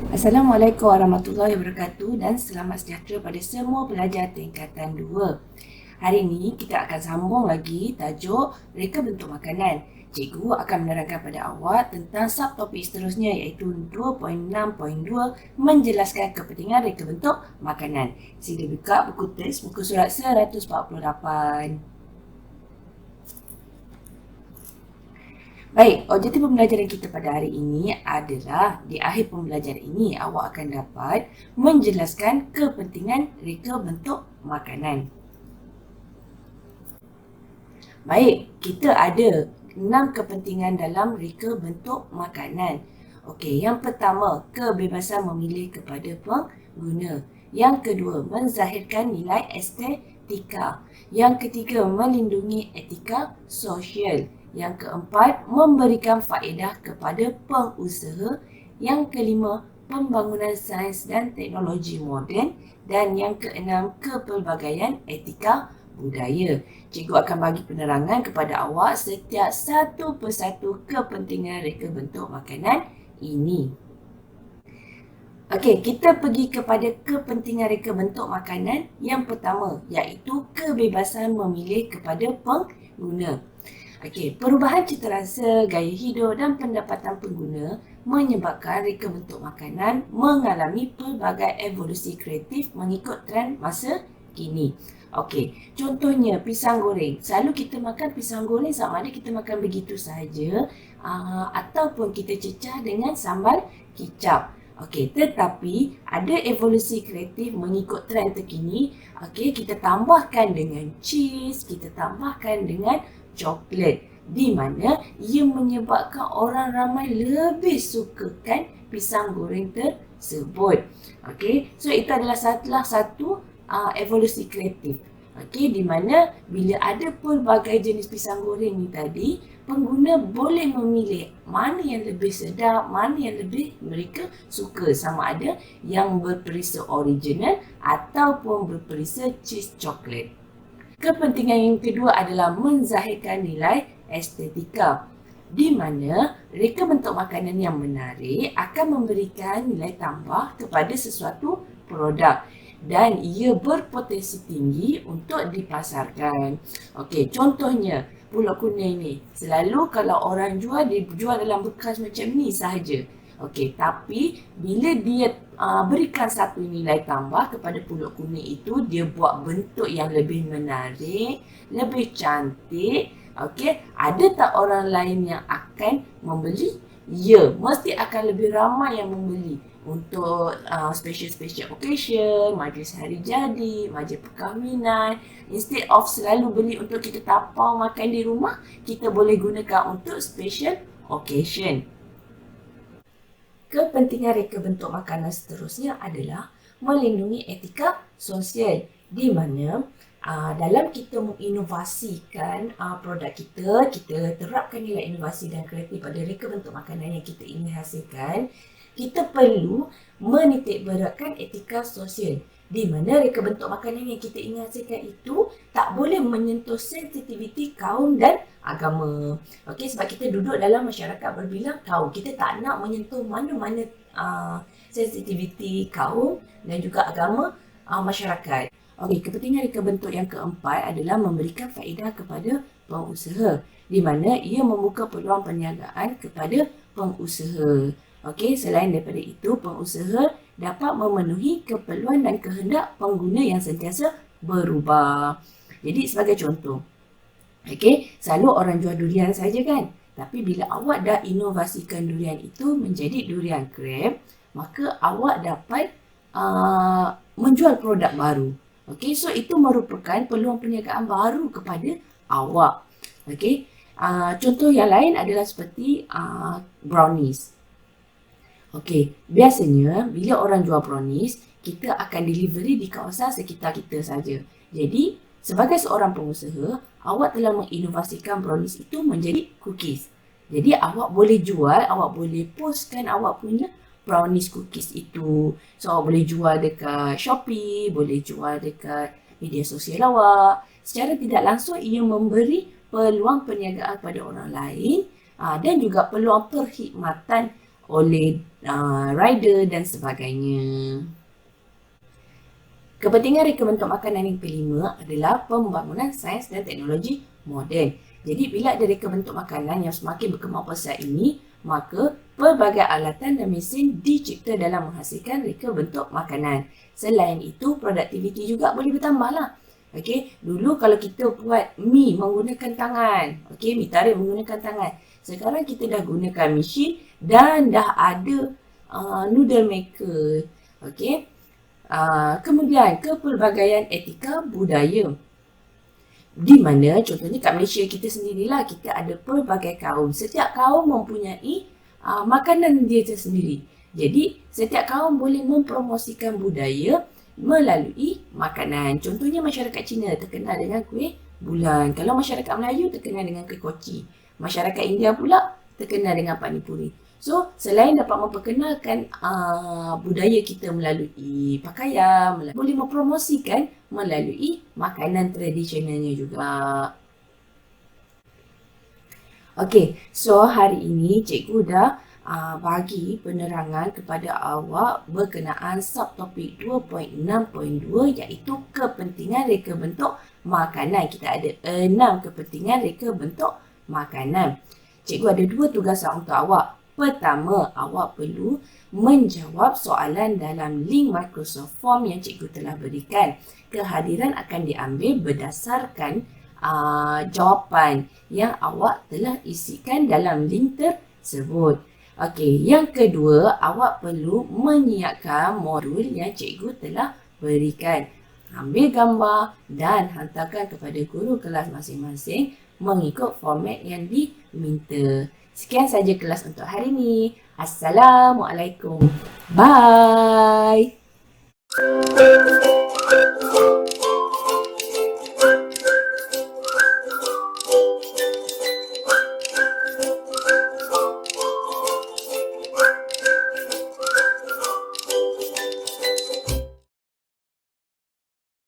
Assalamualaikum warahmatullahi wabarakatuh dan selamat sejahtera pada semua pelajar tingkatan 2. Hari ini kita akan sambung lagi tajuk reka bentuk makanan. Cikgu akan menerangkan pada awak tentang subtopik seterusnya iaitu 2.6.2 menjelaskan kepentingan reka bentuk makanan. Sila buka buku teks muka surat 148. Baik, objektif pembelajaran kita pada hari ini adalah di akhir pembelajaran ini awak akan dapat menjelaskan kepentingan reka bentuk makanan. Baik, kita ada 6 kepentingan dalam reka bentuk makanan. Okey, yang pertama, kebebasan memilih kepada pengguna. Yang kedua, menzahirkan nilai estetika. Yang ketiga, melindungi etika sosial. Yang keempat, memberikan faedah kepada pengusaha. Yang kelima, pembangunan sains dan teknologi moden. Dan yang keenam, kepelbagaian etika budaya. Cikgu akan bagi penerangan kepada awak setiap satu persatu kepentingan reka bentuk makanan ini. Okey, kita pergi kepada kepentingan reka bentuk makanan yang pertama, iaitu kebebasan memilih kepada pengguna. Okey, perubahan citarasa, gaya hidup dan pendapatan pengguna menyebabkan reka bentuk makanan mengalami pelbagai evolusi kreatif mengikut trend masa kini. Okey, contohnya pisang goreng. Selalu kita makan pisang goreng sama ada kita makan begitu sahaja ataupun kita cecah dengan sambal kicap. Okey, tetapi ada evolusi kreatif mengikut trend terkini. Okey, kita tambahkan dengan cheese, kita tambahkan dengan coklat, di mana ia menyebabkan orang ramai lebih sukakan pisang goreng tersebut. Okey, so itu adalah salah satu evolusi kreatif. Okey, di mana bila ada pelbagai jenis pisang goreng ni tadi, pengguna boleh memilih mana yang lebih sedap, mana yang lebih mereka suka, sama ada yang berperisa original ataupun berperisa cheese coklat. Kepentingan yang kedua adalah menzahirkan nilai estetika, di mana reka bentuk makanan yang menarik akan memberikan nilai tambah kepada sesuatu produk dan ia berpotensi tinggi untuk dipasarkan. Okey, contohnya pulut kuning ni. Selalu kalau orang jual, dia jual dalam bekas macam ni sahaja. Okey, tapi bila dia berikan satu nilai tambah kepada pulut kuning itu, dia buat bentuk yang lebih menarik, lebih cantik. Okey, ada tak orang lain yang akan membeli? Ya, mesti akan lebih ramai yang membeli untuk special occasion, majlis hari jadi, majlis perkahwinan. Instead of selalu beli untuk kita tapau makan di rumah, kita boleh gunakan untuk special occasion. Kepentingan reka bentuk makanan seterusnya adalah melindungi etika sosial, di mana dalam kita menginovasikan produk kita terapkan nilai inovasi dan kreatif pada reka bentuk makanan yang kita ingin hasilkan, kita perlu menitikberatkan etika sosial, di mana reka bentuk makanan yang kita ingin hasilkan itu tak boleh menyentuh sensitiviti kaum dan agama. Okey, sebab kita duduk dalam masyarakat berbilang kaum, kita tak nak menyentuh mana-mana sensitiviti kaum dan juga agama masyarakat. Okey, kepentingan reka bentuk yang keempat adalah memberikan faedah kepada pengusaha, di mana ia membuka peluang perniagaan kepada pengusaha. Okey, selain daripada itu, pengusaha dapat memenuhi keperluan dan kehendak pengguna yang sentiasa berubah. Jadi sebagai contoh, okey, selalu orang jual durian saja kan? Tapi bila awak dah inovasikan durian itu menjadi durian krem, maka awak dapat menjual produk baru. Okey, so itu merupakan peluang perniagaan baru kepada awak. Okey, contoh yang lain adalah seperti brownies. Okey, biasanya bila orang jual brownies, kita akan delivery di kawasan sekitar kita saja. Jadi, sebagai seorang pengusaha, awak telah menginovasikan brownies itu menjadi cookies. Jadi, awak boleh jual, awak boleh postkan awak punya brownies cookies itu. So, awak boleh jual dekat Shopee, boleh jual dekat media sosial awak. Secara tidak langsung, ia memberi peluang perniagaan pada orang lain dan juga peluang perkhidmatan oleh rider dan sebagainya. Kepentingan reka bentuk makanan yang kelima adalah pembangunan sains dan teknologi moden. Jadi bila ada reka bentuk makanan yang semakin berkembang pesat ini, maka pelbagai alatan dan mesin dicipta dalam menghasilkan reka bentuk makanan. Selain itu, produktiviti juga boleh bertambah lah. Okey, dulu kalau kita buat mi menggunakan tangan, okey, mi tarik menggunakan tangan. Sekarang kita dah gunakan mesin dan dah ada noodle maker. Okey. Kemudian kepelbagaian etika budaya, di mana contohnya kat Malaysia kita sendirilah, kita ada pelbagai kaum. Setiap kaum mempunyai makanan dia sendiri. Jadi setiap kaum boleh mempromosikan budaya melalui makanan. Contohnya masyarakat Cina terkenal dengan kuih bulan. Kalau masyarakat Melayu terkenal dengan kuih koci. Masyarakat India pula terkenal dengan panipuri. So, selain dapat memperkenalkan budaya kita melalui pakaian, boleh mempromosikan melalui makanan tradisionalnya juga. Okey, so hari ini cikgu dah bagi penerangan kepada awak berkenaan subtopik 2.6.2 iaitu kepentingan reka bentuk makanan. Kita ada 6 kepentingan reka bentuk makanan. Cikgu ada 2 tugasan untuk awak. Pertama, awak perlu menjawab soalan dalam link Microsoft Form yang cikgu telah berikan. Kehadiran akan diambil berdasarkan jawapan yang awak telah isikan dalam link tersebut. Okey, yang kedua, awak perlu menyiapkan modul yang cikgu telah berikan. Ambil gambar dan hantarkan kepada guru kelas masing-masing mengikut format yang diminta. Sekian saja kelas untuk hari ini. Assalamualaikum. Bye.